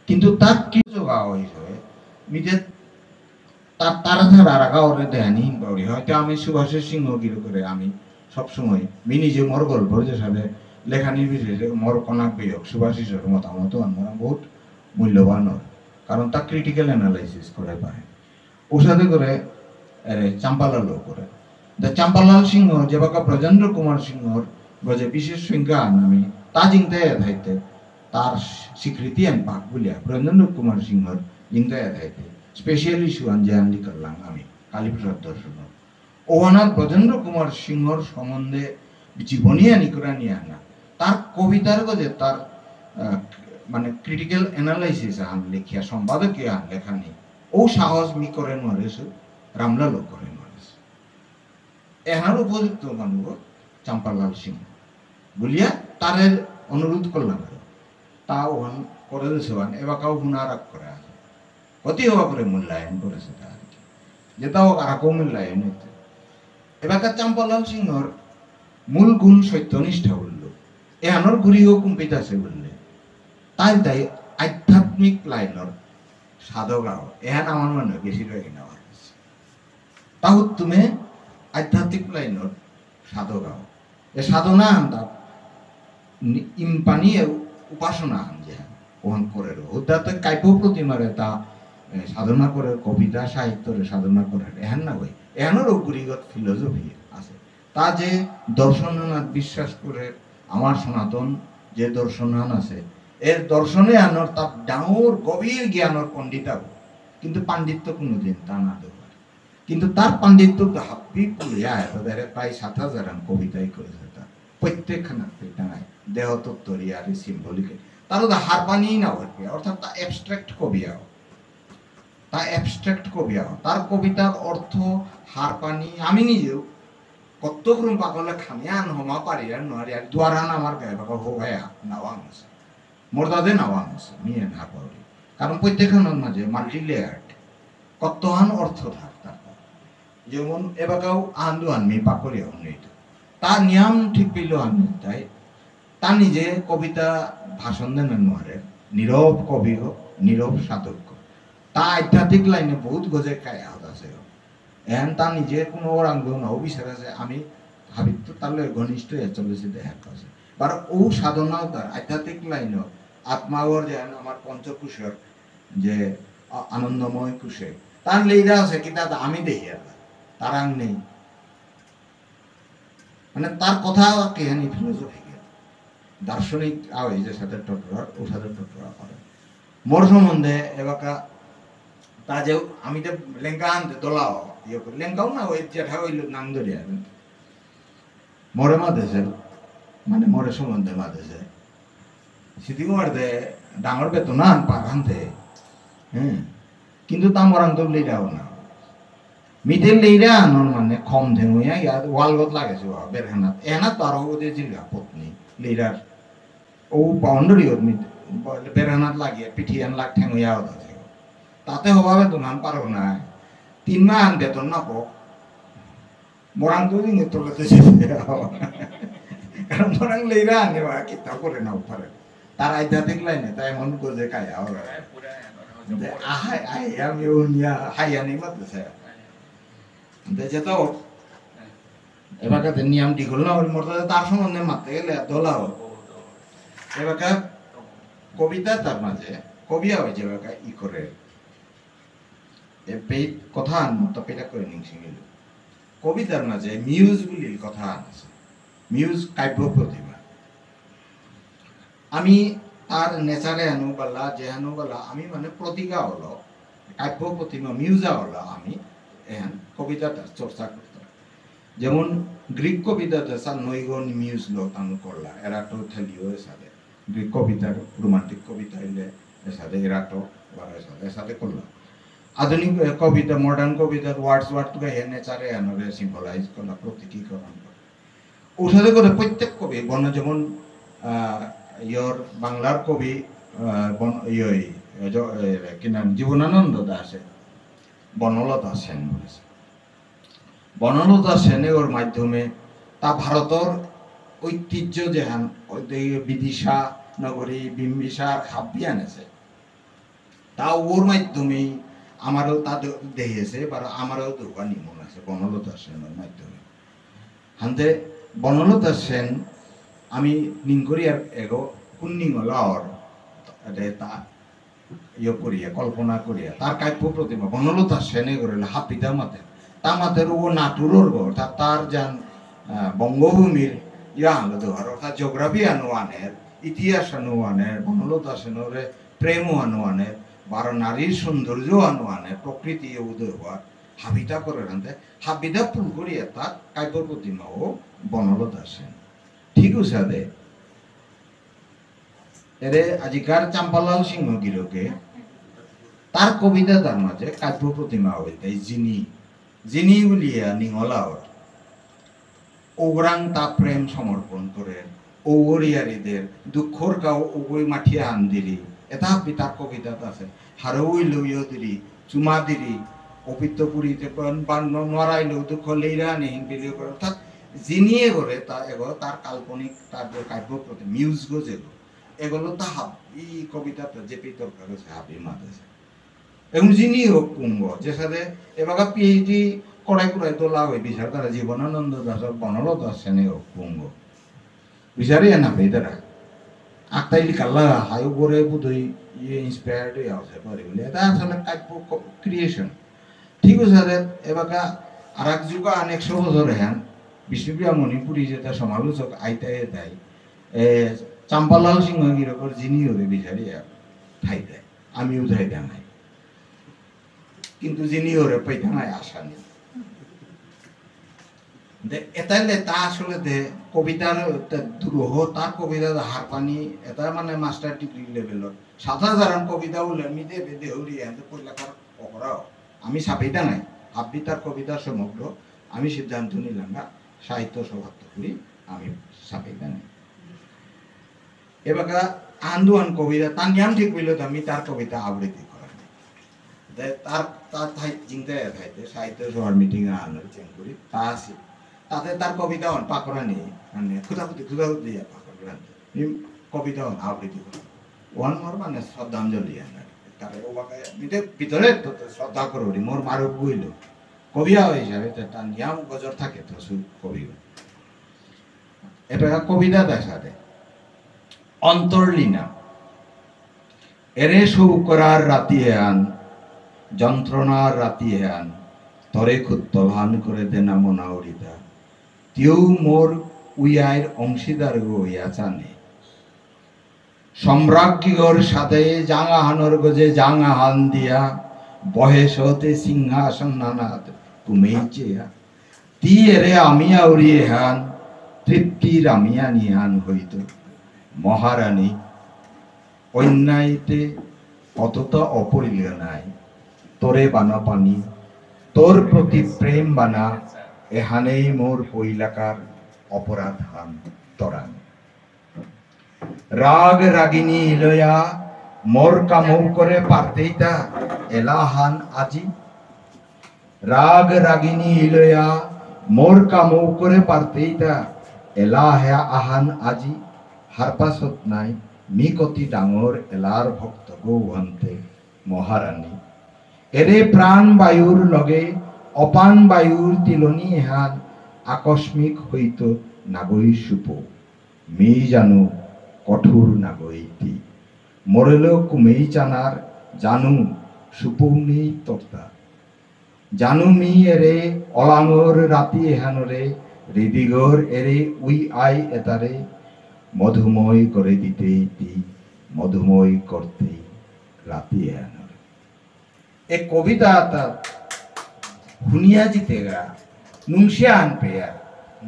কিন্তু তার কি যোগা হয়েছে মিতে তারা ছাড়া রাখা ওরে দেহানি বাউরি হয়তো আমি সুভাষের সিংহ গিরো করে আমি সবসময় মি নিজে মোর গল্প যে সাথে লেখানির বিষয়ে মোর কনাক বেয়ক সুভাষিসের মতামত আমরা বহুত মূল্যবান কারণ তা ক্রিটিক্যাল অ্যানালাইসিস করে পারে ওসাদে করে চাম্পালালও করে চাম্পালাল সিংহ যেবাকা ব্রজেন্দ্র কুমার সিংহর গজে বিশেষ সংখ্যা আমি তা জিংতে থাইতে তার স্বীকৃতি আমি পাক বলিয়া ব্রজেন্দ্র কুমার সিংহর জিংতে থাইতে স্পেশাল ইস্যু আনজে আনলি করলাম আমি কালীপ্রসাদ দর্শন ওনার ব্রজেন্দ্র কুমার সিংহর সম্বন্ধে জীবনী আনি করে নিয়ে আনা তার কবিতার গজে তার মানে ক্রিটিক্যাল অ্যানালাইসিস আন লেখিয়া সম্পাদকীয় আন লেখা নেই ও সাহস মি করে নরেছে রামলালও করে নরেছে এহার উপযুক্ত মানুষ চাম্পালাল সিংহ বলিয়া তারের অনুরোধ করলাম তা ওখান করে দিয়েছে এবাকাও হুনারাক করে আছে অতি হওয়া করে মূল্যায়ন করেছে তা আর কি যেটাও আরকও মূল্যায়ন হইতে এবাকার চাম্পালাল সিংহর মূল গুণ সত্যনিষ্ঠা বলল এহানোর ঘুরিও কুম্পিত আছে বললে তাই তাই আধ্যাত্মিক লাইনের সাধকাও এহান আমার মনে বেশি রয়ে নেওয়া হয়েছে তাও তুমি আধ্যাত্মিক লাইনের সাধকাও এ সাধনা আনতা ইম্পানি উপাসনা আন যে ওখান করে ওটাতে কাব্য প্রতিমারে তা সাধনা করে কবিতা সাহিত্যরে সাধনা করে এহান না বই এহানোর গুরিগত ফিলোসফি আছে তা যে দর্শনাত বিশ্বাস করে আমার সনাতন যে দর্শনান আছে এর দর্শনে আনর তার ডাঙর গভীর জ্ঞানর পণ্ডিতা কিন্তু পাণ্ডিত্য কোনোদিন তা না দেওয়ার কিন্তু তার পাণ্ডিত্য হাব্বি পুলিয়া তাদের প্রায় 7,000 কবিতাই করেছে তার প্রত্যেকখানা ডাঙায় দেহতত্ত্বরী আর সিম্বলিকে তার হার পানি না হচ্ছে অর্থাৎ তা অ্যাবস্ট্রাক্ট কবিয়াও তা অ্যাবস্ট্রাক্ট কবিয়াও তার কবিতার অর্থ হার পানি আমি নিজেও কতক্ষণ পাকলে খামিয়ান হমা পারি আর নয় আর দুয়ারান আমার গায়ে বাবা হোয়া নাওয়া আছে মোরদাদে নাওয়া আছে নিয়ে না পারি কারণ প্রত্যেকখানের মাঝে মাল্টি লেয়ার্ড কতহান অর্থ থাক তারপর যেমন এবাকাও আন্দু আনমি পাকড়িয়া উন্নীত তার নিয়ম ঠিক পেল আমি তাই তা নিজে কবিতা ভাষণ দেন নোয়ারে নীরব কবি হোক নীরব সাধক তা আধ্যাত্মিক লাইনে বহুত গজে খায় আছে এন তা নিজে কোনো অঙ্গ নাও বিচার আছে আমি ভাবি তো তাহলে ঘনিষ্ঠ চলেছে দেখার কাছে বার ও সাধনাও তার আধ্যাত্মিক লাইনও আত্মাওর যেন আমার পঞ্চকুশের যে আনন্দময় কুশে তার লেইরা আছে কিন্তু আমি দেখি আর তার আং নেই মানে তার কথা কেহানি ফিলোসফি দার্শনিক আওয়াজ যে সাথে টটরা ও সাথে টটরা করে মোর সম্বন্ধে এবাকা তা যে আমি যে লেঙ্কা আনতে দোলাও ইয়ে করি লেঙ্কাও না ওই জেঠা হইল নাং ধরিয়া মরে মাদেছে মানে মরে সম্বন্ধে মাদেছে সিটিকুমার দে ডাঙর বেতন আন পার আনতে কিন্তু তা মরাং তো লেইরাও না মিঠে লেইরা আনর মানে কম ধেমুয়া ইয়াত ওয়ালগত লাগেছে বেরহানাত এনাত তো আরো ওদের জিল্লা পত্নী লেইরার ও বাউন্ডারি বেরহানাত লাগিয়ে পিঠিয়ান লাগ ঠেঙুয়া আছে তাতে হবাবে তোমার পারো না 3 মাহ আন বেতন না পো মরাং তো দিন তোলাতে কারণ মরাং লেইরা আনে বা কিতা করে নাও পারে তার আধ্যাত্মিক লাইনে তাই মন করে কায় আহাই আই আমি উনিয়া হাইয়ানি মাতছে যেটা এবার নিয়ম ঠিক হল না মর্যাদা তার সম্বন্ধে মারতে গেলে দোলাও এবার কবিতা তার মাঝে কবিয়া হয়েছে এবার ই করে কথা আনতো পেটা করে নিংসিঙিল কবিতার মাঝে মিউজ বলিল কথা আছে মিউজ কাব্য প্রতিভা আমি আর নেচারে আনো বলা যে আনো বলা আমি মানে প্রতিভা হলো কাব্য প্রতিভা মিউজা হলো আমি এখন কবিতাটা চর্চা করতাম যেমন গ্রিক কবিতাতে সার নৈগন মিউজ লোকানো করলা এরাটো থেলিও এসাদে গ্রিক কবিতার রোমান্টিক কবিতা হইলে এসাদে এরাটো বা এসাদে করলা আধুনিক কবিতা মডার্ন কবিতার ওয়ার্ডস গাইয়ে নেচারে আনরে সিম্বলাইজ করলা প্রতীকীকরণ করে ওসাদে করে প্রত্যেক কবি বন যেমন ইয়র বাংলার কবি কি নাম জীবনানন্দ দাসে বনলতা সেন বলেছে বনলতা সেনে ওর মাধ্যমে তা ভারতের ঐতিহ্য যেহান বিদিশা নগরী বিম্বিসার হাব্বি আনেছে তা ওর মাধ্যমেই আমারও তা দেখিয়েছে বা আমারও দুর্গা নিমন আছে বনলতা সেনের মাধ্যমে হানতে বনলতা সেন আমি নিংকরি আর এগো কুন্নিং লাওর তা ইয়ে করিয়া কল্পনা করিয়া তার কাব্য প্রতিমা বনলতা সেনে করিল হাপিতা মাতে তা মাতের ও নাটুরোর ঘর তার যান বঙ্গভূমির ইয়া আনলো ধর অর্থাৎ জিওগ্রাফি আনুয়ানের ইতিহাস আনুয়ানের বনলতা সেনরে প্রেম আনুয়ানের বার নারীর সৌন্দর্য আনুয়ানের প্রকৃতি উদয় হওয়ার হাবিতা করে রাখতে হাবিতা ফুল করিয়া তার কাব্য প্রতিমা ও বনলতা সেন ঠিক আছে এরে আজিকার চাম্পালাল সিংহ গিরকে তার কবিতা তার মাঝে কাব্য প্রতিমা হইতে যিনি বলিয়া নিঙলাওর ওগরাং তা প্রেম সমর্পণ করেন ওগরিয়ারিদের দুঃখর কাউ ওগই মাঠিয়া আন দিলি এটা তার কবিতা আছে হারউই লইয় দিলি চুমা দিলি অপিত্তপুরীতে নড়াইলেও দুঃখ লেইরা নেহিন বিলিও করে অর্থাৎ যিনিয়ে করে তা এগো তার কাল্পনিক তার যে কাব্য প্রতি মিউজ গোজ এগুলো তা হাবি কবিতাটা যে পিতরকার আছে হাবি মাতেছে এবং যিনি হোক কুম্ভ যে সাথে এবার পিএইচডি কড়াই কুড়াই তোলা হয়ে বিচার তারা জীবনানন্দ দাসর বনলতা সেনে হোক কুম্ভ বিচারে না পেয়ে তারা আক্তাইলি কাল্লা হাই করে বুধই ইয়ে ইন্সপায়ার্ড হয়ে আসে পারে বলে এটা আসলে কাব্য ক্রিয়েশন ঠিক আছে এবার আর এক যুগ আন 100 বছর হ্যান বিষ্ণুপ্রিয়া মণিপুরী যেটা সমালোচক আইতায় দেয় চাম্পালাল সিংহ গিরকর যিনি ওরে বিচারিয়া ঠাই দেয় আমিও ঠাই দেয় নাই কিন্তু যিনি ওরে পাইতে নাই আশা নেই এটাইলে তা আসলে কবিতার দুরূহ তার কবিতা হারপানি এটা মানে মাস্টার ডিগ্রি লেভেলত সাধারণ কবিতা বলে আমি দেহরি পড়লেখার অকরাও আমি সাপিতা নাই আপনি তার কবিতার সমগ্র আমি সিদ্ধান্ত নিলাম না সাহিত্য সভাত্ব করি আমি সাপিতা নাই এবার আন্দোলন কবিতা তার নিয়ম ঠিক বললো আমি তার কবিতা আবৃত্তি করা তার তার চিন্তায় থাইতে সাহিত্য সভার মিটিং আনার চেঞ্জ করি তা আছে তাতে তার কবিতা পাকড়া নেই মানে খুদাখুদি দিয়া পাকড়া কবিতা আবৃত্তি করা ওয়ান মোর মানে শ্রদ্ধাঞ্জলি তার ভিতরে শ্রদ্ধা করি মোর মারক বইল কবিয়া হিসাবে তার নিয়ম গজর থাকে তো কবি এবার কবিতা দেখাতে অন্তর্লীনা এরে শৌকরার রাতি আন যন্ত্রণার রাতি আন তরে ক্ষুত্ত ভান করে দেনা মনাউরিতা তিউ মোর উইয়ার অংশীদার গইয়া চানে সম্রাজ্ঞীগর সাথে জাঙাহানোর গজে জাঙাহান দিয়া বহেসতে সিংহাসন নানাত কুমেইচেয়া তি এরে আমিয়া উড়িয়ে হান তৃপ্তির আমিয়া নিহান হইত মহারানী অন্যায়তে অতটা অপরিল নাই তোরে বানা পানি তোর প্রতি প্রেম বানা এহানেই মোর পৈলাকার অপরাধ হান তরান রাগ রাগিনী লয়া মোর কামৌ করে পারতেই তা এলাহান আজি রাগ রাগিনী লয়া মোর কামৌ করে পারতেই তা এলাহা আহান আজি হারপাছত নাই মি কতি ডাঙর এলার ভক্ত গৌহন্তে মহারানী এরে প্রাণ বায়ুর লগে অপান বায়ুর তিলনি হান আকস্মিক হইত নাগৈ সুপ মি জানো কঠোর নাগৈতি মরেল কুমেই চানার জানু সুপৌনি তক্তা জানু মি এরে অলাঙর রাতি এহানরে হৃদিগর এরে উই আই এতারে মধুময় করে দিতে মধুময় করতে রাতি এহানরে এ কবিতা তার শুনিয়া জিতেগা নুংশিয়া আন পেয়ার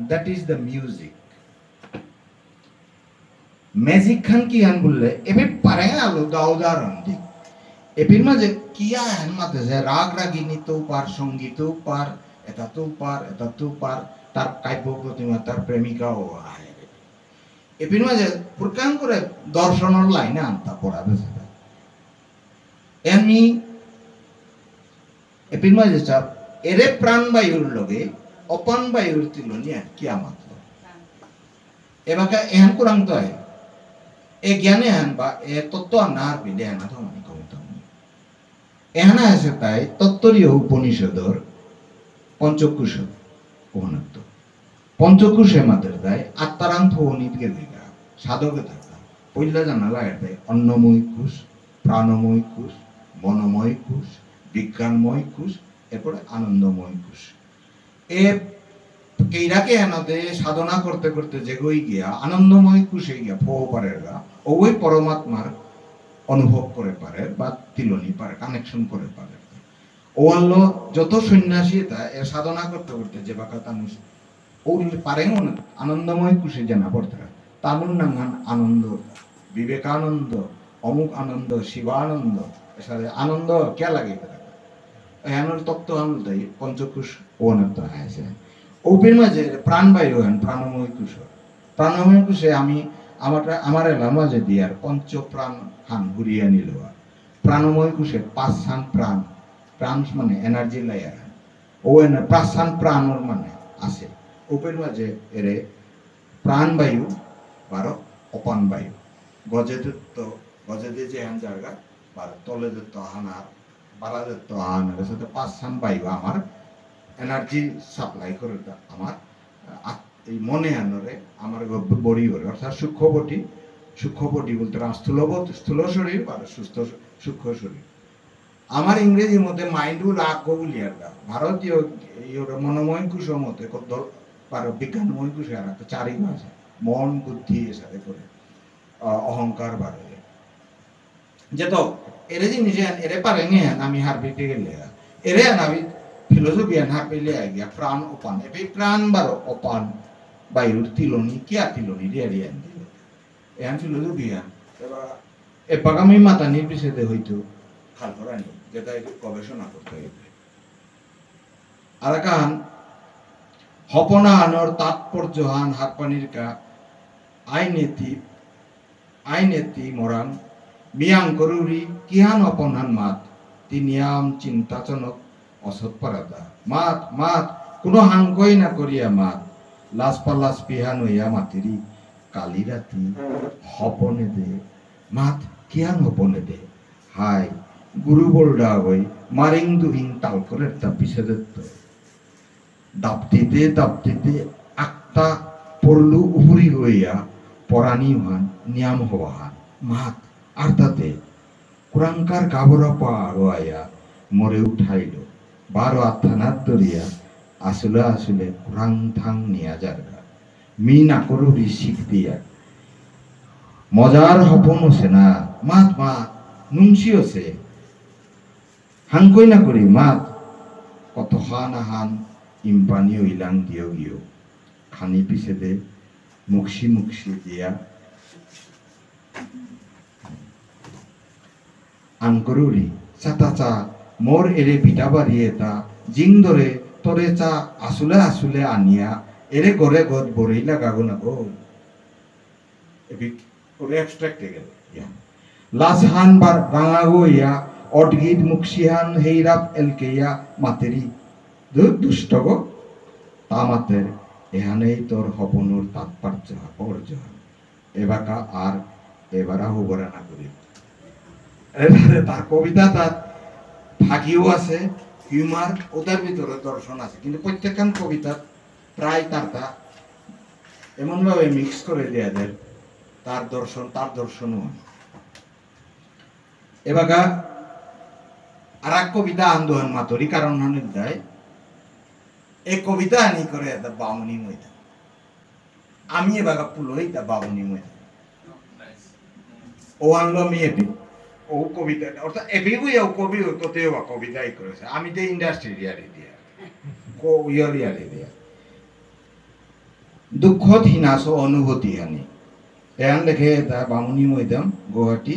that is the music magic খান কি হান বললে এবে পারে আলো উদাহরণ দিক এপির মাঝে কিয়া হান মাতেছে রাগ রাগিনী তো পার সঙ্গীত পার এটা তো পার তার কাব্য প্রতিমা তার প্রেমিকাও আহে এপির মাঝে প্রকাশ করে দর্শনের লাইনে আনতা পড়াবে সেটা এমনি এপির মাঝে চাপ এরে প্রাণবায়ুর লগে অপান বায়ুর তিলনি কিয়া মাত্র এবাকে এহান কুরাং তো এ জ্ঞানে হান বা এ তত্ত্ব আনার বিলে আনা তো মানে কবিতা এহানা আছে তাই তত্ত্বরীয় উপনিষদর পঞ্চকুশ উপনাত্য পঞ্চকুশে মাদের দেয় আত্মারাং ফনিত গেলে সাধকে থাকা পইলা জানা লাগে অন্নময় কুশ প্রাণময় কোষ, মনোময় কোষ, বিজ্ঞানময় কোষ, এরপরে আনন্দময় কোষ। এইটাকে এনাতে সাধনা করতে করতে যে গই গিয়া আনন্দময় কোষে গিয়া ফো পারে গা ওই পরমাত্মার অনুভব করে পারে বা তিলনি পারে, কানেকশন করে পারে। ও আল্লাহ যত সন্ন্যাসী তা এর সাধনা করতে করতে যে বাকা তানুষ ও পারে না আনন্দময় কোষে জানা পড়তে তানুর নাঙ্গান আনন্দ, বিবেকানন্দ, অমুক আনন্দ, শিবানন্দ, এসারে আনন্দ কে লাগে এহানোর তত্ত্ব অনুযায়ী পঞ্চকোষ ওনার তো আছে। ওপের মাঝে প্রাণবায়ু হেন প্রাণময় কোষ। প্রাণময় কোষে আমি আমার এলার মাঝে দিয়ে আর পঞ্চ প্রাণ হান ঘুরিয়ে নিল। প্রাণময় কোষে 5 হান প্রাণ, প্রাণ মানে এনার্জি লায়ার, ও পাঁচ হান প্রাণর মানে আছে। ওপের মাঝে এরে প্রাণবায়ু বারো অপান বায়ু, গজে যে হান জায়গা বারো তলে দত্ত হানার বারা দত্ত হানার সাথে 5 হান বায়ু আমার এনার্জি সাপ্লাই করে আমার এই মনে আনরে আমার বডি করে, অর্থাৎ সূক্ষ্ম বডি বলতে স্থূল শরীর আর সুস্থ সূক্ষ্ম শরীর। আমার ইংরেজির মধ্যে মাইন্ড রাগ বলিয়ার ভারতীয় মনোময় কোষের মধ্যে বিজ্ঞানময় কোষে আর একটা চারি আছে মন বুদ্ধি এর সাথে করে অহংকার বাড়ে যেত এরে জিনিস এরে পারে আমি হারপিতে গেলে এরে আমি ফিলোসফি হার পেলে গিয়া প্রাণ অপান এই প্রাণ বারো অপান বাইরুর তিলনি কিয়া তিলনি রিয়ারিয়ান দিল এহান ফিলোসফি এবার আমি মাতা নির্বিশেষে হইতো খাল করানি যেটা গবেষণা করতে হইবে। আর কাহান হপনা হানর তাৎপর্য হান হারপানির কা আইনেতি মরাং মিয়াং করুরি কিহান অপনান মাত তিনিয়াম চিন্তাজনক অসৎ পারাদা মাত মাত কোনো হাঙ্কই না করিয়া মাত লাস পাল্লাস পিহান হইয়া মাতিরি কালি রাতি হপনে দে মাত কিহান হপনে দে হাই গুরু বলডা হই মারিং দুহিং তাল করে তা পিছে দত্ত দাপতিতে আক্তা পড়লু উপরি হইয়া পরাণী হান নিয়াম হওয়াহান মাত আর তাতে কুরাঙ্কার গাবরা পাড়াইয়া মরে উঠাইল 12 আত্মানার দরিয়া আসলে কুরাং থাং নিয়া যারগা মি না করুরি শিখ দিয়া মজার হপন হচ্ছে না মাত মাত নুংসি হচ্ছে হাঙ্কই না করি মাত কত হান হান ইম্পানি ইলাং দিও গিও খানি পিছে দে মুখি দিয়া আনকরুরি চাতা মোর এরে বিটা বাড়িয়ে তা জিং ধরে তোরে চা আসলে আনিয়া এরে গড়ে গদ বরেই লাগাগো না গো ওরে অ্যাবস্ট্রাক্টে গেল লাসহান বার রাঙাগো ইয়া অডগিদ মুখসিহান হেইরাপ এলকেইয়া মাতেরি দুষ্ট গো তা মাতের এহানেই তোর হপনুর তাৎপর্য এবাকা আর এবারা হুবরা না করি। তার কবিতা তার ফাঁকিও আছে, হিউমার ওদের ভিতরে দর্শন আছে, কিন্তু প্রত্যেকখান কবিতা প্রায় তারটা এমনভাবে মিক্স করে দেয়া যায় তার দর্শনও। এবাকা আর এক কবিতা আন্দোলন মাতরি কারণ দেয় এই কবিতা আনি করে বামুনি মইতা আমি এবাকা পুলই তা বামুনি মইতা ও আনলো আমি এপি ও কবিতা অর্থাৎ এপি ও কবি কতেও কবিতাই করেছে আমি তো ইন্ডাস্ট্রি ইয়ারে দিয়া ইয়ারে দিয়া দুঃখত হিনাস অনুভূতি হানি এখান দেখে তা বামুনি মৈদাম গুয়াহাটি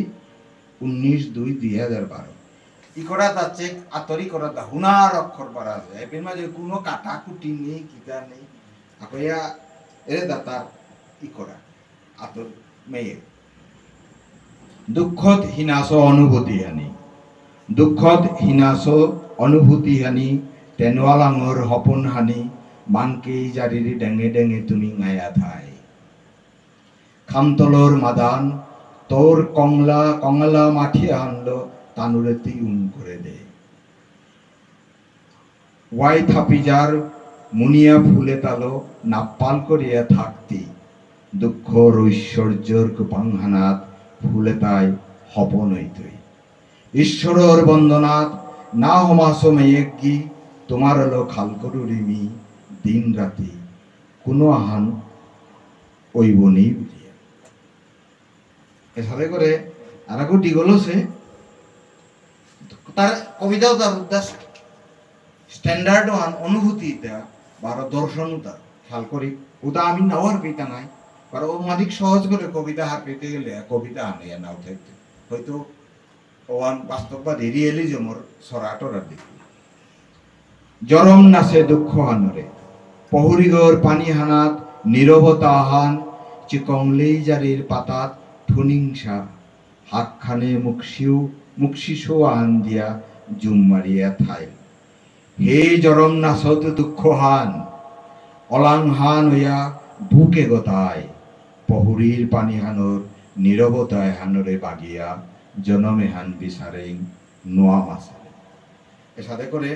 19/2/2012 ই করা যাচ্ছে আতরি করা দা হুনার অক্ষর পারা আছে এর মাঝে কোনো কাটা কুটি নেই কিটা নেই আপয়া এরে দাতার ই করা আতর মেয়ে দুঃখত হিনাস অনুভূতি হানি তেনওয়ালাঙর হপন হানি মানকে জারিরি ডেঙে তুমি গায়া থাই খামতলর মাদান তোর কংলা মাঠিয়ে আনলো তানুরেতি করে দে ওয়াই থাপিজার মুনিয়া ফুলে তালো নাপ্পাল করিয়া থাকতি দুঃখ ঐশ্বর্যর কুপাংহানাত ফুলে তাই হপনই তুই ঈশ্বরর বন্দনাত না হমাস মেয়েগি তোমার হলো খাল করুরিমি দিন রাতি কোনো আহান ওই বনেই বুঝিয়া এসাথে করে আর একটু ডিগলছে তার কবিতাও তার উদ্দেশ্য স্ট্যান্ডার্ড অনুভূতি বার দর্শন তার খেয়াল করি ওটা আমি নাওয়ার পেতা নাই কারণ ও মাদিক সহজ করে কবিতা হার পেতে গেলে কবিতা আনে নাও থাকতে হয়তো ওয়ান বাস্তববাদী রিয়েলিজমর সরাটরার দিক জরম নাচে দুঃখ হানরে পহুরিগর পানি হানাত নীরবতা আহান চিকংলেই জারির পাতাত ঠুনিংসা হাতখানে মুকশিসো আন দিয়া জুম মারিয়া থাই হে জরম নাচত দুঃখ হান অলাং হান হইয়া বুকে গতায় পহুরির পানি হানর নীরবতায় হানরে বাগিয়া জনমে হান বিচারে নোয়া মাসে এর সাথে করে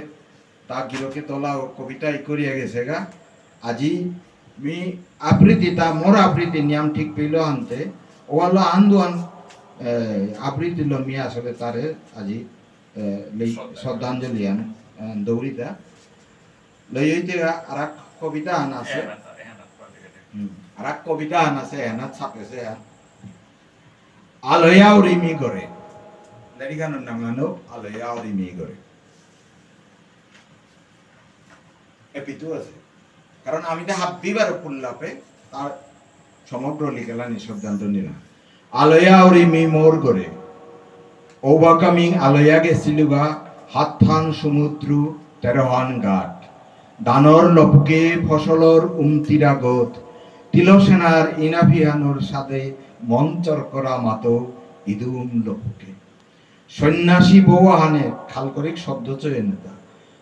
তা গিরকে তোলা কবিতা করিয়া গেছে গা আজি মি আবৃত্তি তা মোর আবৃত্তি নিয়ম ঠিক পেল আনতে ওয়ালো আন্দোলন আবৃত্তি লো মি আসলে তারে আজি শ্রদ্ধাঞ্জলি আন দৌড়িতা লই হইতে আর কবিতা আন আছে আর কবিতা আন আছে এনাত ছাপেছে আলয়া উরিমি করে লেরিগানোর নাম আনো আলয়া উরিমি করে এপিতু আছে কারণ আমি তো হাব্বিবার পুল্লাপে তার সমগ্র লিখেলা নিঃশব্দান্ত নিলা আলয়া উরিমি মোর করে ওবাকামিং আলয়া গেছিলুগা হাত থান সমুদ্র তেরহান ঘাট দানর লপকে ফসলর উমতিরাগত তিলসেনার ইনাভিয়ানোর সাথে মঞ্চর করা মাতো ইদুম লপকে সন্ন্যাসী বৌহানে খালকরিক শব্দ চয়ন দা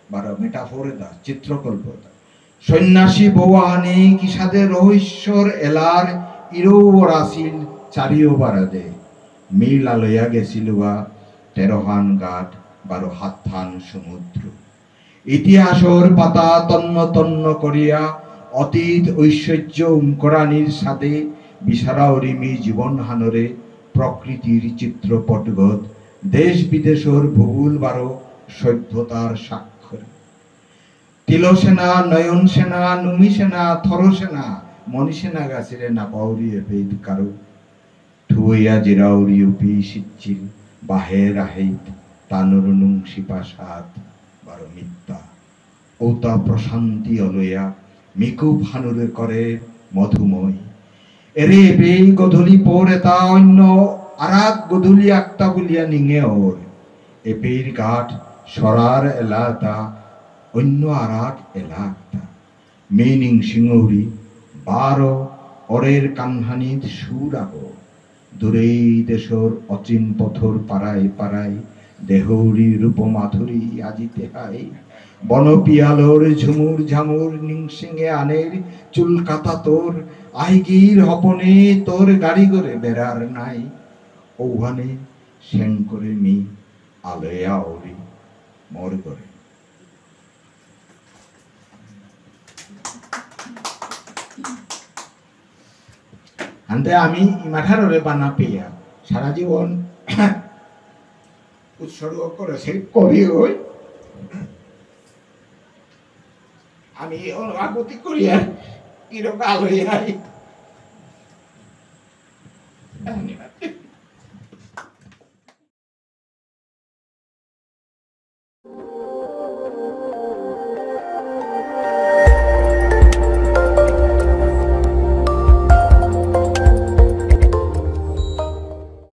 বারো মেটাফোরে দা চিত্রকল্প দা সন্ন্যাসী বৌহানে কি সাথে রহস্যর এলার ইরো রাসিল চারিও বারাদে মিল আলয়া গেছিলুয়া তেরহান ঘাট বারো হাত থান সমুদ্র ইতিহাসর পাতা তন্ন তন্ন করিয়া অতীত ঐশ্বর্য উমকরানির সাথে বিশারাউরিমি জীবন হানরে প্রকৃতির চিত্রপটগত দেশ বিদেশর ভূগোল বারো সভ্যতার স্বাক্ষর তিলসেনা নয়ন সেনা নুমি সেনা থরসেনা মনীষেনা গাছিরে না পাউরিয়ে পেদ কারো ঠুইয়া জিরাউরি উপি সিচ্ছিল বাহের আহেত তানুর নুংসি পাশাত বারো মিথ্যা ওতা প্রশান্তি অলয়া মিকুপ হানুরে করে মধুময় এরে বে গধূলি পোর এটা অন্য আরাক গধূলি আক্তা বলিয়া নিঙে ওর এপের ঘাট সরার এলাতা অন্য আরাক এলাক্তা মেনিং সিংহরি বারো অরের কানহানিত সুর আগো দূরেই দেশর অচিন পথর পাড়ায় পাড়ায় দেহরি রূপমাধুরী আজিতে হাই বনপিয়ালোর ঝুমুর ঝামুর নিংসিঙে আনের চুল কাতা তোর আইগির হপনে তোর গাড়ি করে বেড়ার নাই ওখানে সেন করে মি আলয়া ওরি মর করে আনতে আমি মাঠারে বানা পেয়া সারা জীবন উৎসর্গ করে সেই কবি হই আমি অনুভূতি করি আর কিরকম আলোয়